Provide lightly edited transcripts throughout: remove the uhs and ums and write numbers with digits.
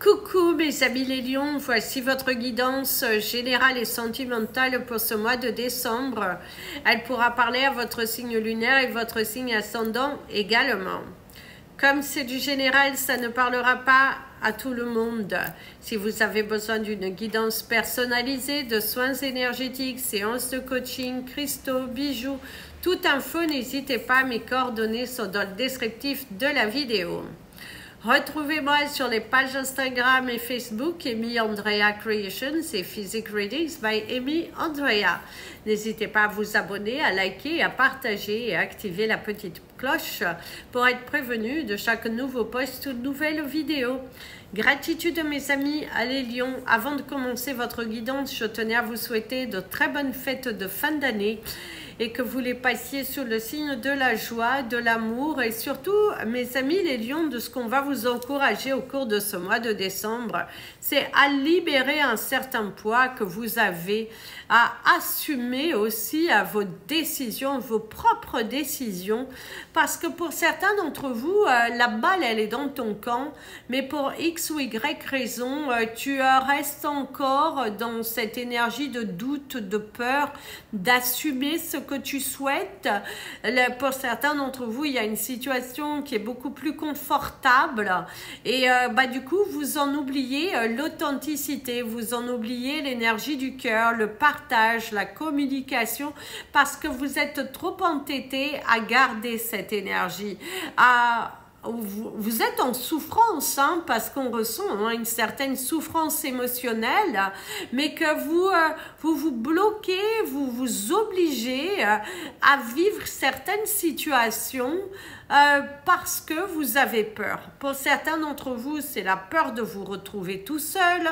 Coucou mes amis les lions, voici votre guidance générale et sentimentale pour ce mois de décembre. Elle pourra parler à votre signe lunaire et votre signe ascendant également. Comme c'est du général, ça ne parlera pas à tout le monde. Si vous avez besoin d'une guidance personnalisée, de soins énergétiques, séances de coaching, cristaux, bijoux, toute info, n'hésitez pas, mes coordonnées sont dans le descriptif de la vidéo. Retrouvez-moi sur les pages Instagram et Facebook, Amy Andrea Creations et Physic Readings by Amy Andrea. N'hésitez pas à vous abonner, à liker, à partager et à activer la petite cloche pour être prévenu de chaque nouveau post ou nouvelle vidéo. Gratitude mes amis, allez Lions. Avant de commencer votre guidance, je tenais à vous souhaiter de très bonnes fêtes de fin d'année et que vous les passiez sous le signe de la joie, de l'amour et surtout, mes amis les lions, de ce qu'on va vous encourager au cours de ce mois de décembre, c'est à libérer un certain poids que vous avez, à assumer aussi à vos décisions, vos propres décisions, parce que pour certains d'entre vous, la balle elle est dans ton camp, mais pour X ou Y raison, tu restes encore dans cette énergie de doute, de peur, d'assumer ce que tu souhaites. Pour certains d'entre vous, il y a une situation qui est beaucoup plus confortable et du coup, vous en oubliez l'authenticité, vous en oubliez l'énergie du cœur, le partage, la communication, parce que vous êtes trop entêté à garder cette énergie, vous êtes en souffrance, parce qu'on ressent une certaine souffrance émotionnelle, mais que vous bloquez, vous vous obligez à vivre certaines situations parce que vous avez peur. Pour certains d'entre vous, c'est la peur de vous retrouver tout seul,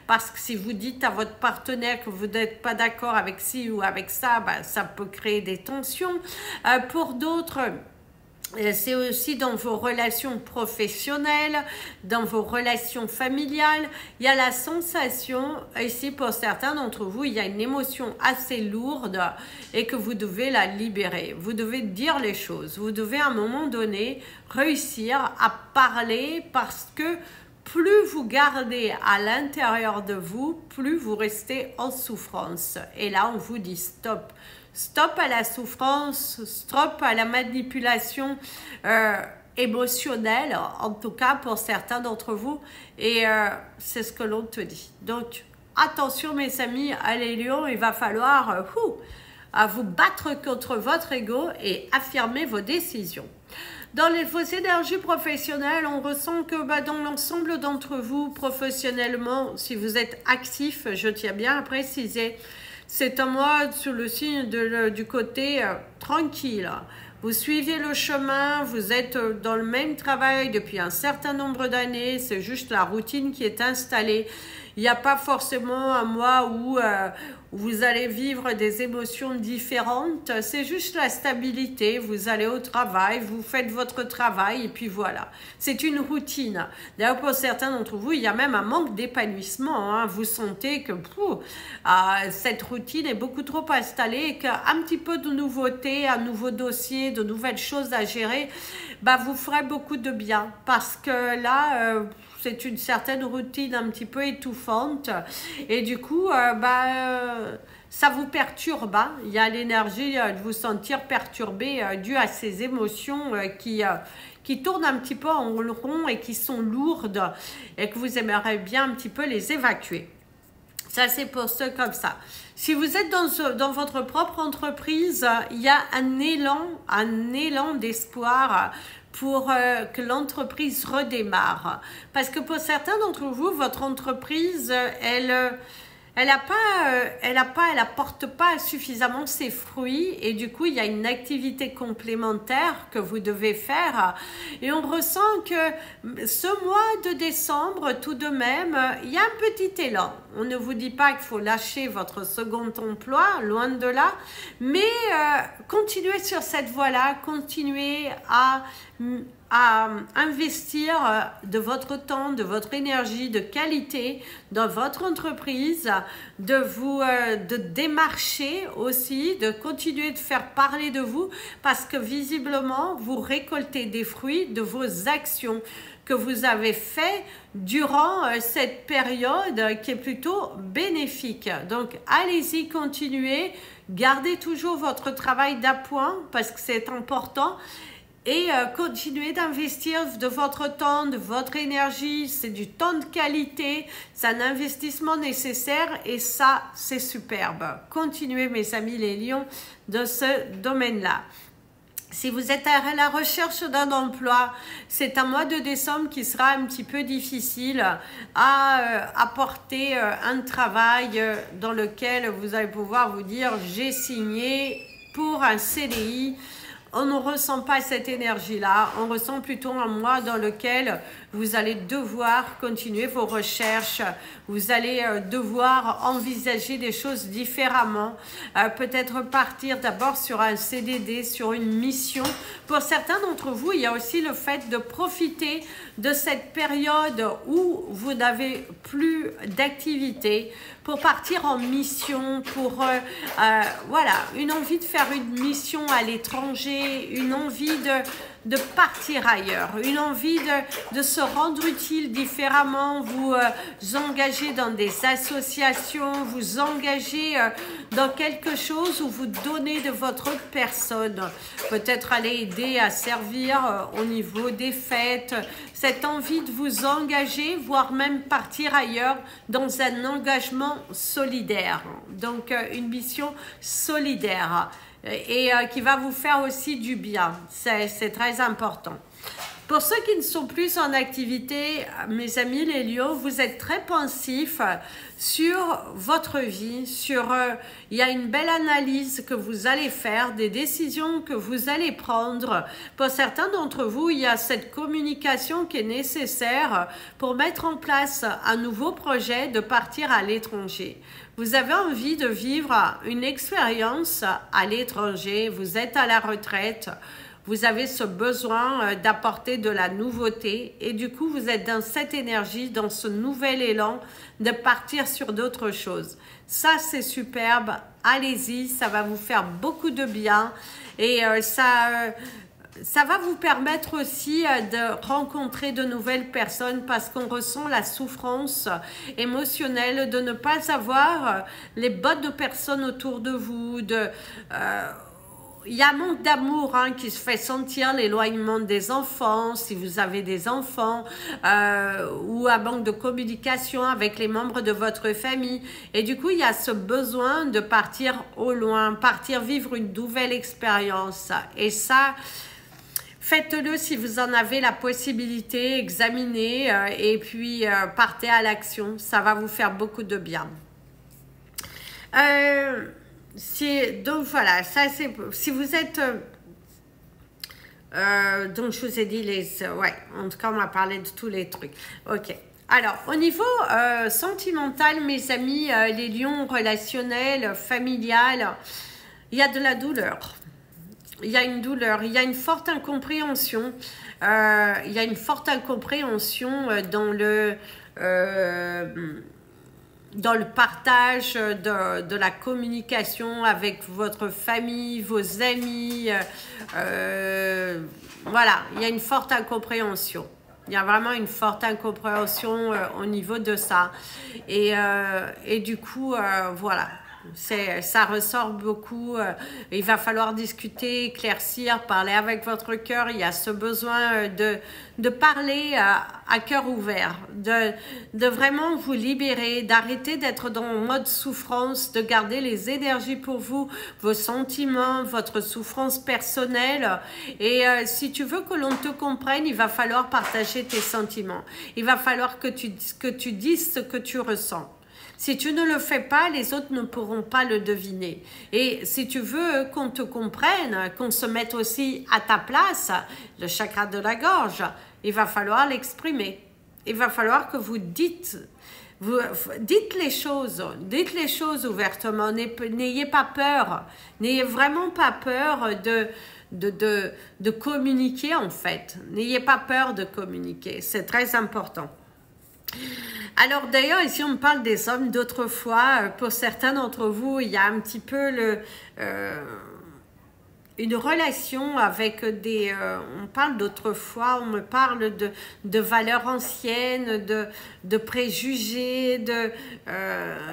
parce que si vous dites à votre partenaire que vous n'êtes pas d'accord avec ci ou avec ça, ça peut créer des tensions. Pour d'autres, c'est aussi dans vos relations professionnelles, dans vos relations familiales. Il y a la sensation, ici pour certains d'entre vous, il y a une émotion assez lourde et que vous devez la libérer. Vous devez dire les choses. Vous devez à un moment donné réussir à parler parce que plus vous gardez à l'intérieur de vous, plus vous restez en souffrance. Et là, on vous dit stop. Stop à la souffrance, stop à la manipulation émotionnelle, en tout cas pour certains d'entre vous. Et c'est ce que l'on te dit. Donc, attention mes amis, allez Lions, il va falloir à vous battre contre votre ego et affirmer vos décisions. Dans vos énergies professionnelles, on ressent que dans l'ensemble d'entre vous, professionnellement, si vous êtes actif, je tiens bien à préciser, c'est un mois sur le signe du côté tranquille. Vous suivez le chemin, vous êtes dans le même travail depuis un certain nombre d'années, c'est juste la routine qui est installée. Il n'y a pas forcément un mois où vous allez vivre des émotions différentes, c'est juste la stabilité, vous allez au travail, vous faites votre travail et puis voilà. C'est une routine. D'ailleurs pour certains d'entre vous, il y a même un manque d'épanouissement, vous sentez que cette routine est beaucoup trop installée et qu'un petit peu de nouveauté, un nouveau dossier, de nouvelles choses à gérer, vous ferait beaucoup de bien parce que là, c'est une certaine routine un petit peu étouffante et du coup, ça vous perturbe. Il y a l'énergie de vous sentir perturbé dû à ces émotions qui tournent un petit peu en rond et qui sont lourdes et que vous aimeriez bien un petit peu les évacuer. Ça, c'est pour ceux comme ça. Si vous êtes dans votre propre entreprise, il y a un élan d'espoir pour que l'entreprise redémarre. Parce que pour certains d'entre vous, votre entreprise, elle apporte pas suffisamment ses fruits et du coup, il y a une activité complémentaire que vous devez faire. Et on ressent que ce mois de décembre, tout de même, il y a un petit élan. On ne vous dit pas qu'il faut lâcher votre second emploi, loin de là, mais continuez sur cette voie-là, continuez à investir de votre temps, de votre énergie, de qualité dans votre entreprise, de démarcher aussi, de continuer de faire parler de vous parce que visiblement, vous récoltez des fruits de vos actions. que vous avez fait durant cette période qui est plutôt bénéfique. Donc, allez-y, continuez, gardez toujours votre travail d'appoint parce que c'est important. Et continuez d'investir de votre temps, de votre énergie. C'est du temps de qualité, c'est un investissement nécessaire et ça, c'est superbe. Continuez, mes amis les lions, dans ce domaine-là. Si vous êtes à la recherche d'un emploi, c'est un mois de décembre qui sera un petit peu difficile à apporter un travail dans lequel vous allez pouvoir vous dire « j'ai signé pour un CDI ». On ne ressent pas cette énergie-là, on ressent plutôt un mois dans lequel vous allez devoir continuer vos recherches, vous allez devoir envisager des choses différemment, peut-être partir d'abord sur un CDD, sur une mission. Pour certains d'entre vous, il y a aussi le fait de profiter de cette période où vous n'avez plus d'activité pour partir en mission, pour voilà, une envie de faire une mission à l'étranger, une envie de partir ailleurs, une envie de se rendre utile différemment, vous engager dans des associations, vous engager dans quelque chose où vous donnez de votre personne, peut-être aller aider à servir au niveau des fêtes, cette envie de vous engager, voire même partir ailleurs dans un engagement solidaire, donc une mission solidaire. Et qui va vous faire aussi du bien. C'est très important. Pour ceux qui ne sont plus en activité, mes amis les lions, vous êtes très pensifs sur votre vie, il y a une belle analyse que vous allez faire, des décisions que vous allez prendre. Pour certains d'entre vous, il y a cette communication qui est nécessaire pour mettre en place un nouveau projet de partir à l'étranger. Vous avez envie de vivre une expérience à l'étranger, vous êtes à la retraite, vous avez ce besoin d'apporter de la nouveauté et du coup vous êtes dans cette énergie, dans ce nouvel élan de partir sur d'autres choses. Ça c'est superbe, allez-y, ça va vous faire beaucoup de bien et ça va vous permettre aussi de rencontrer de nouvelles personnes parce qu'on ressent la souffrance émotionnelle de ne pas avoir les bonnes personnes autour de vous. Il y a un manque d'amour qui se fait sentir, l'éloignement des enfants, si vous avez des enfants, ou un manque de communication avec les membres de votre famille. Et du coup, il y a ce besoin de partir au loin, partir vivre une nouvelle expérience. Et ça... faites-le si vous en avez la possibilité, examinez et puis partez à l'action. Ça va vous faire beaucoup de bien. Donc voilà, ça c'est si vous êtes... donc je vous ai dit ouais, en tout cas on m'a parlé de tous les trucs. Ok. Alors, au niveau sentimental, mes amis, les lions relationnels, familial, il y a de la douleur. Il y a une douleur, il y a une forte incompréhension. Il y a une forte incompréhension dans le partage de la communication avec votre famille, vos amis. Voilà, il y a une forte incompréhension. Il y a vraiment une forte incompréhension au niveau de ça. Et du coup, voilà. Ça ressort beaucoup, il va falloir discuter, éclaircir, parler avec votre cœur. Il y a ce besoin de parler à cœur ouvert, de vraiment vous libérer, d'arrêter d'être dans le mode souffrance, de garder les énergies pour vous, vos sentiments, votre souffrance personnelle. Et si tu veux que l'on te comprenne, il va falloir partager tes sentiments. Il va falloir que tu dises ce que tu ressens. Si tu ne le fais pas, les autres ne pourront pas le deviner. Et si tu veux qu'on te comprenne, qu'on se mette aussi à ta place, le chakra de la gorge, il va falloir l'exprimer. Il va falloir que vous dites les choses ouvertement. N'ayez pas peur. N'ayez vraiment pas peur de communiquer en fait. N'ayez pas peur de communiquer. C'est très important. Alors d'ailleurs ici on parle des hommes d'autrefois, pour certains d'entre vous il y a un petit peu une relation avec des... on parle d'autrefois, on me parle de valeurs anciennes, de préjugés,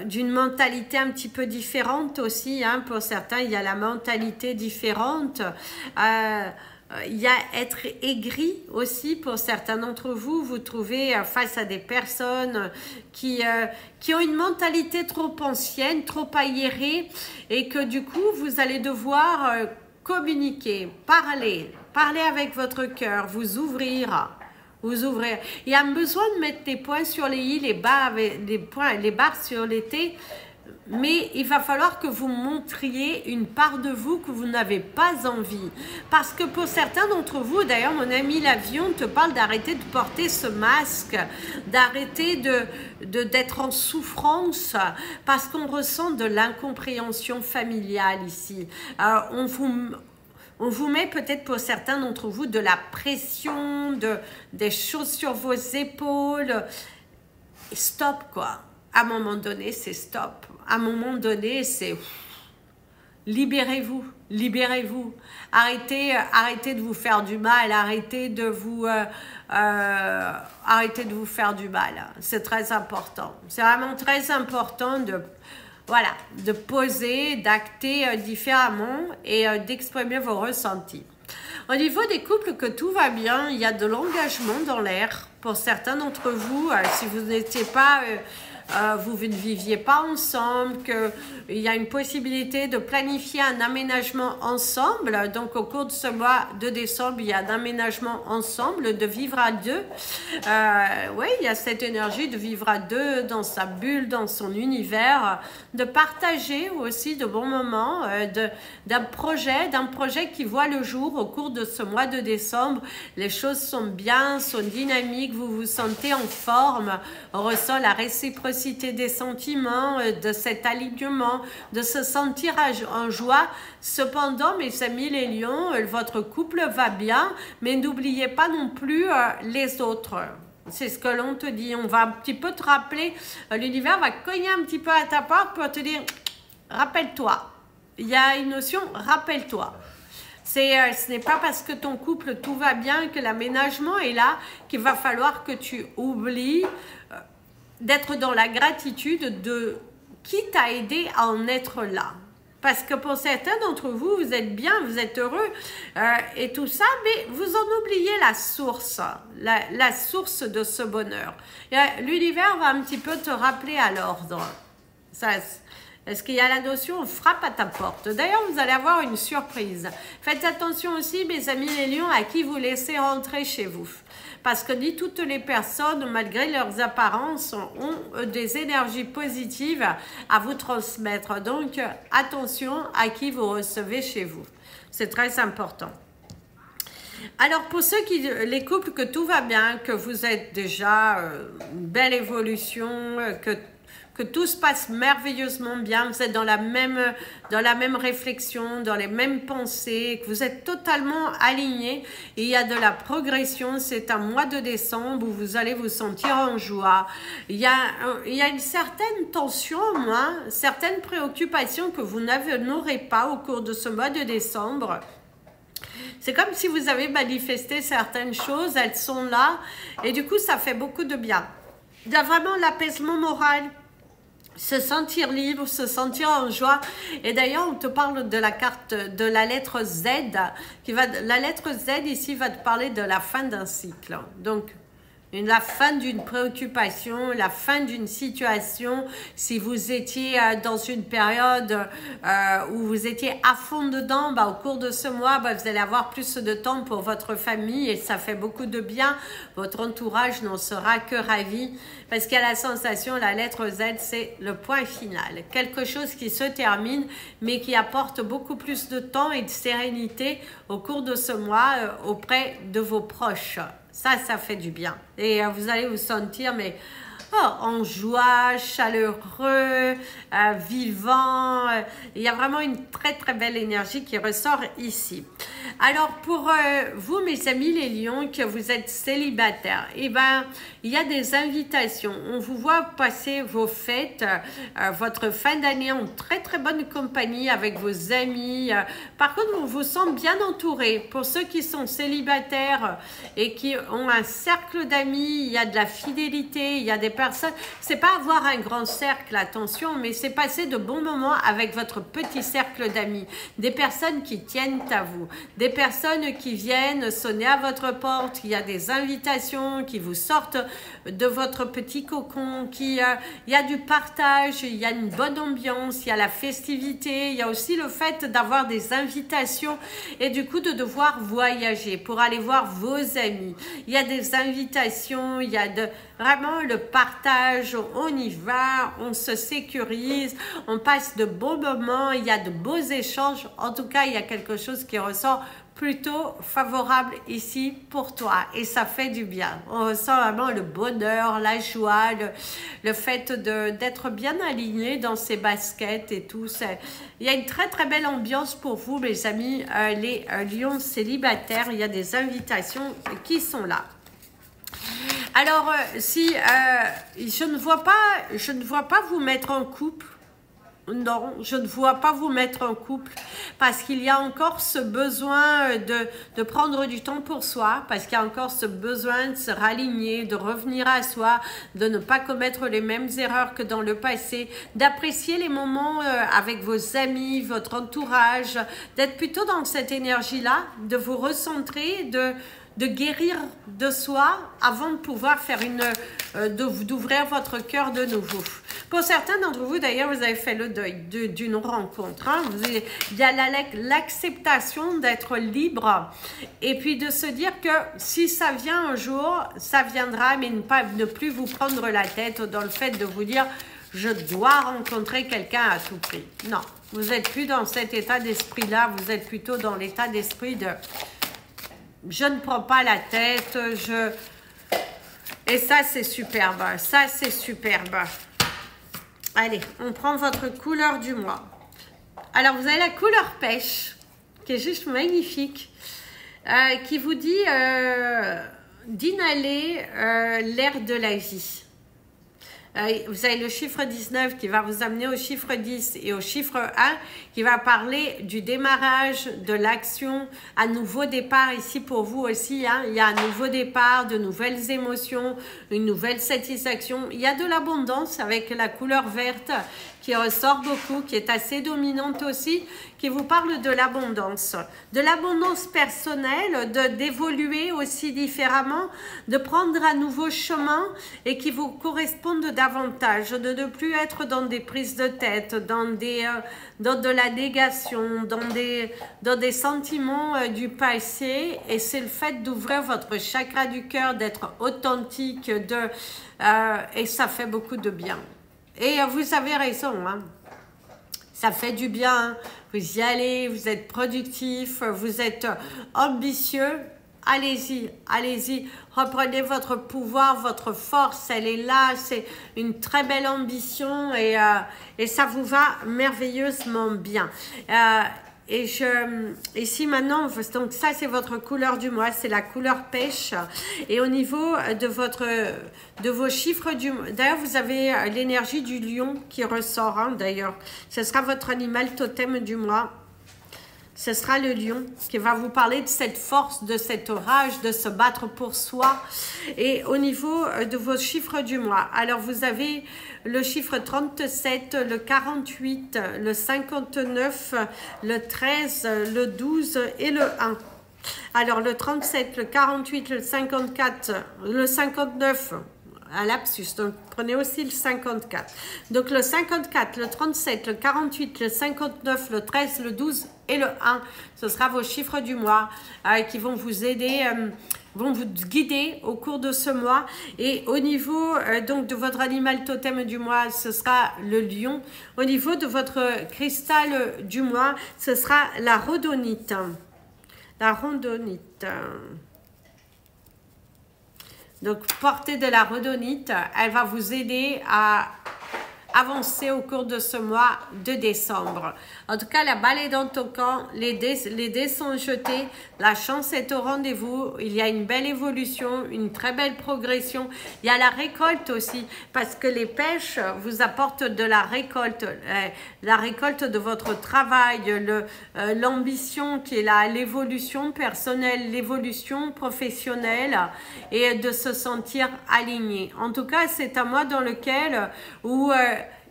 d'une mentalité un petit peu différente aussi. Hein. Pour certains, il y a la mentalité différente. Il y a être aigri aussi pour certains d'entre vous. Vous trouvez face à des personnes qui ont une mentalité trop ancienne, trop aérée et que du coup, vous allez devoir communiquer, parler avec votre cœur, vous ouvrir. Il y a besoin de mettre des points sur les i, les barres sur les t. Mais il va falloir que vous montriez une part de vous que vous n'avez pas envie. Parce que pour certains d'entre vous, d'ailleurs mon ami l'avion te parle d'arrêter de porter ce masque, d'arrêter d'être en souffrance, parce qu'on ressent de l'incompréhension familiale ici. On vous met peut-être pour certains d'entre vous de la pression, des choses sur vos épaules. Stop quoi. À un moment donné, c'est stop. À un moment donné, c'est libérez-vous, libérez-vous. Arrêtez de vous faire du mal, arrêtez de vous faire du mal. C'est très important. C'est vraiment très important de poser, d'acter différemment et d'exprimer vos ressentis. Au niveau des couples, que tout va bien, il y a de l'engagement dans l'air. Pour certains d'entre vous, si vous n'étiez pas... vous ne viviez pas ensemble, qu'il y a une possibilité de planifier un aménagement ensemble. Donc au cours de ce mois de décembre, il y a un aménagement ensemble, de vivre à deux. Oui, il y a cette énergie de vivre à deux dans sa bulle, dans son univers, de partager aussi de bons moments, d'un projet qui voit le jour au cours de ce mois de décembre. Les choses sont bien, sont dynamiques, vous vous sentez en forme, on ressent la réciprocité des sentiments, de cet alignement, de se sentir en joie. Cependant, mes amis les lions, votre couple va bien, mais n'oubliez pas non plus les autres. C'est ce que l'on te dit. On va un petit peu te rappeler, l'univers va cogner un petit peu à ta porte pour te dire, rappelle-toi. Il y a une notion, rappelle-toi. Ce n'est pas parce que ton couple tout va bien que l'aménagement est là qu'il va falloir que tu oublies d'être dans la gratitude de qui t'a aidé à en être là. Parce que pour certains d'entre vous, vous êtes bien, vous êtes heureux et tout ça, mais vous en oubliez la source de ce bonheur. L'univers va un petit peu te rappeler à l'ordre. Est-ce qu'il y a la notion, on frappe à ta porte. D'ailleurs, vous allez avoir une surprise. Faites attention aussi, mes amis les lions, à qui vous laissez rentrer chez vous. Parce que ni toutes les personnes, malgré leurs apparences, ont des énergies positives à vous transmettre. Donc, attention à qui vous recevez chez vous. C'est très important. Alors, pour ceux les couples que tout va bien, que vous êtes déjà une belle évolution, que tout se passe merveilleusement bien, vous êtes dans la même réflexion, dans les mêmes pensées, que vous êtes totalement alignés, et il y a de la progression. C'est un mois de décembre où vous allez vous sentir en joie. Il y a une certaine tension, certaines préoccupations que vous n'aurez pas au cours de ce mois de décembre. C'est comme si vous avez manifesté certaines choses, elles sont là, et du coup ça fait beaucoup de bien. Il y a vraiment l'apaisement moral, se sentir libre, se sentir en joie. Et d'ailleurs, on te parle de la carte de la lettre Z. La lettre Z ici va te parler de la fin d'un cycle. Donc, la fin d'une préoccupation, la fin d'une situation. Si vous étiez dans une période où vous étiez à fond dedans, au cours de ce mois, vous allez avoir plus de temps pour votre famille et ça fait beaucoup de bien. Votre entourage n'en sera que ravi parce qu'il y a la sensation, la lettre Z, c'est le point final. Quelque chose qui se termine mais qui apporte beaucoup plus de temps et de sérénité au cours de ce mois auprès de vos proches. Ça fait du bien. Et vous allez vous sentir, en joie, chaleureux, vivant. Il y a vraiment une très très belle énergie qui ressort ici. Alors pour vous, mes amis les lions, que vous êtes célibataires, eh ben, il y a des invitations. On vous voit passer vos fêtes, votre fin d'année en très très bonne compagnie avec vos amis. Par contre, on vous sent bien entouré. Pour ceux qui sont célibataires et qui ont un cercle d'amis, il y a de la fidélité, il y a des personnes. C'est pas avoir un grand cercle, attention, mais c'est passer de bons moments avec votre petit cercle d'amis. Des personnes qui tiennent à vous, des personnes qui viennent sonner à votre porte, il y a des invitations qui vous sortent de votre petit cocon, il y a du partage, il y a une bonne ambiance, il y a la festivité, il y a aussi le fait d'avoir des invitations et du coup de devoir voyager pour aller voir vos amis. Il y a des invitations, il y a vraiment le partage, on y va, on se sécurise, on passe de bons moments, il y a de beaux échanges. En tout cas, il y a quelque chose qui ressort plutôt favorable ici pour toi et ça fait du bien. On ressent vraiment le bonheur, la joie, le fait d'être bien aligné dans ses baskets et tout. Il y a une très très belle ambiance pour vous, mes amis, les lions célibataires. Il y a des invitations qui sont là. Alors, si je ne vois pas vous mettre en couple. Non, je ne vois pas vous mettre en couple parce qu'il y a encore ce besoin de prendre du temps pour soi, parce qu'il y a encore ce besoin de se raligner, de revenir à soi, de ne pas commettre les mêmes erreurs que dans le passé, d'apprécier les moments avec vos amis, votre entourage, d'être plutôt dans cette énergie-là, de vous recentrer, de guérir de soi avant de pouvoir faire d'ouvrir votre cœur de nouveau. Pour certains d'entre vous, d'ailleurs, vous avez fait le deuil d'une rencontre. Hein. Il y a l'acceptation d'être libre et puis de se dire que si ça vient un jour, ça viendra, mais ne plus vous prendre la tête dans le fait de vous dire « je dois rencontrer quelqu'un à tout prix ». Non, vous n'êtes plus dans cet état d'esprit-là, vous êtes plutôt dans l'état d'esprit de « je ne prends pas la tête, Et ça, c'est superbe, ça, c'est superbe. Allez, on prend votre couleur du mois. Alors, vous avez la couleur pêche, qui est juste magnifique, qui vous dit d'inhaler l'air de la vie. Vous avez le chiffre 19 qui va vous amener au chiffre 10 et au chiffre 1 qui va parler du démarrage, de l'action, un nouveau départ ici pour vous aussi. Hein. Il y a un nouveau départ, de nouvelles émotions, une nouvelle satisfaction. Il y a de l'abondance avec la couleur verte qui ressort beaucoup, qui est assez dominante aussi, qui vous parle de l'abondance personnelle, d'évoluer aussi différemment, de prendre un nouveau chemin et qui vous corresponde davantage, de ne plus être dans des prises de tête, dans de la négation, dans des sentiments du passé. Et c'est le fait d'ouvrir votre chakra du cœur, d'être authentique, et ça fait beaucoup de bien. Et vous avez raison, hein. Ça fait du bien, vous y allez, vous êtes productif, vous êtes ambitieux. Allez-y, allez-y, reprenez votre pouvoir, votre force, elle est là, c'est une très belle ambition et ça vous va merveilleusement bien. Et ici maintenant, donc ça c'est votre couleur du mois, c'est la couleur pêche. Et au niveau de vos chiffres du mois, d'ailleurs vous avez l'énergie du lion qui ressort, hein, d'ailleurs. Ce sera votre animal totem du mois. Ce sera le lion qui va vous parler de cette force, de cette rage, de se battre pour soi. Et au niveau de vos chiffres du mois, alors vous avez le chiffre 37, le 48, le 59, le 13, le 12 et le 1. Alors le 37, le 48, le 54, le 59... un lapsus, donc prenez aussi le 54. Donc le 54, le 37, le 48, le 59, le 13, le 12 et le 1, ce sera vos chiffres du mois qui vont vous aider, vont vous guider au cours de ce mois. Et au niveau donc de votre animal totem du mois, ce sera le lion. Au niveau de votre cristal du mois, ce sera la rhodonite. La rhodonite. Donc, portez de la rhodonite, elle va vous aider à avancer au cours de ce mois de décembre. En tout cas, la balle est dans ton camp, les dés sont jetés, la chance est au rendez-vous, il y a une belle évolution, une très belle progression. Il y a la récolte aussi, parce que les pêches vous apportent de la récolte de votre travail, l'ambition qui est là, l'évolution personnelle, l'évolution professionnelle et de se sentir aligné. En tout cas, c'est un mois dans lequel où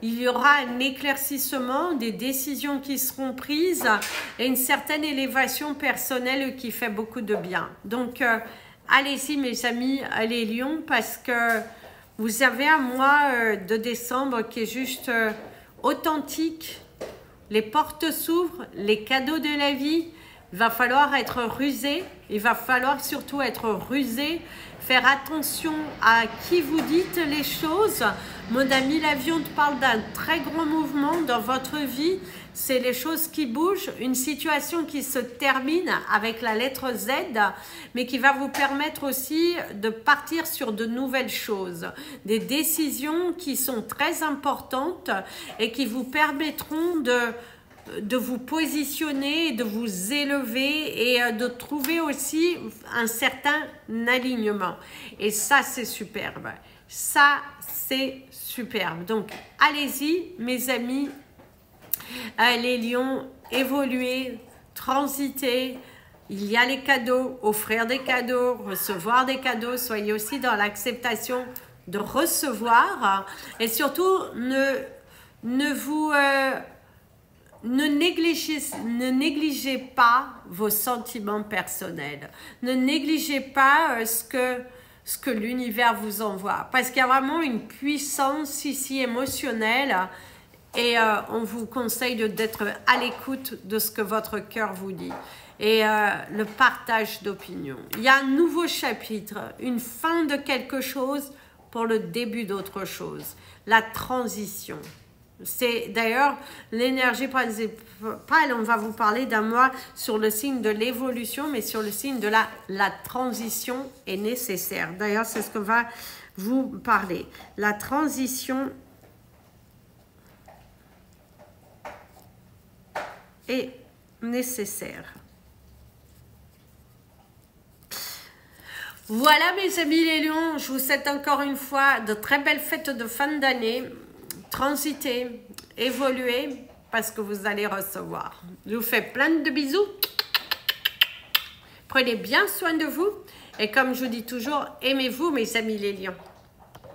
il y aura un éclaircissement, des décisions qui seront prises et une certaine élévation personnelle qui fait beaucoup de bien. Donc, allez-y mes amis, les lions, parce que vous avez un mois de décembre qui est juste authentique. Les portes s'ouvrent, les cadeaux de la vie. Il va falloir être rusé, il va falloir surtout être rusé, faire attention à qui vous dites les choses. Mon ami l'avion te parle d'un très grand mouvement dans votre vie, c'est les choses qui bougent, une situation qui se termine avec la lettre Z, mais qui va vous permettre aussi de partir sur de nouvelles choses, des décisions qui sont très importantes et qui vous permettront de vous positionner, de vous élever et de trouver aussi un certain alignement. Et ça, c'est superbe. Ça, c'est superbe. Donc, allez-y, mes amis, les lions, évoluez, transitez. Il y a les cadeaux, offrir des cadeaux, recevoir des cadeaux. Soyez aussi dans l'acceptation de recevoir. Et surtout, ne négligez pas vos sentiments personnels. Ne négligez pas ce que l'univers vous envoie. Parce qu'il y a vraiment une puissance ici émotionnelle et on vous conseille d'être à l'écoute de ce que votre cœur vous dit. Et le partage d'opinions. Il y a un nouveau chapitre, une fin de quelque chose pour le début d'autre chose. La transition. C'est d'ailleurs l'énergie principale, on va vous parler d'un mois sur le signe de l'évolution, mais sur le signe de la transition est nécessaire. D'ailleurs, c'est ce que va vous parler. La transition est nécessaire. Voilà mes amis les lions, je vous souhaite encore une fois de très belles fêtes de fin d'année. Transitez, évoluez, parce que vous allez recevoir. Je vous fais plein de bisous. Prenez bien soin de vous. Et comme je vous dis toujours, aimez-vous mes amis les lions.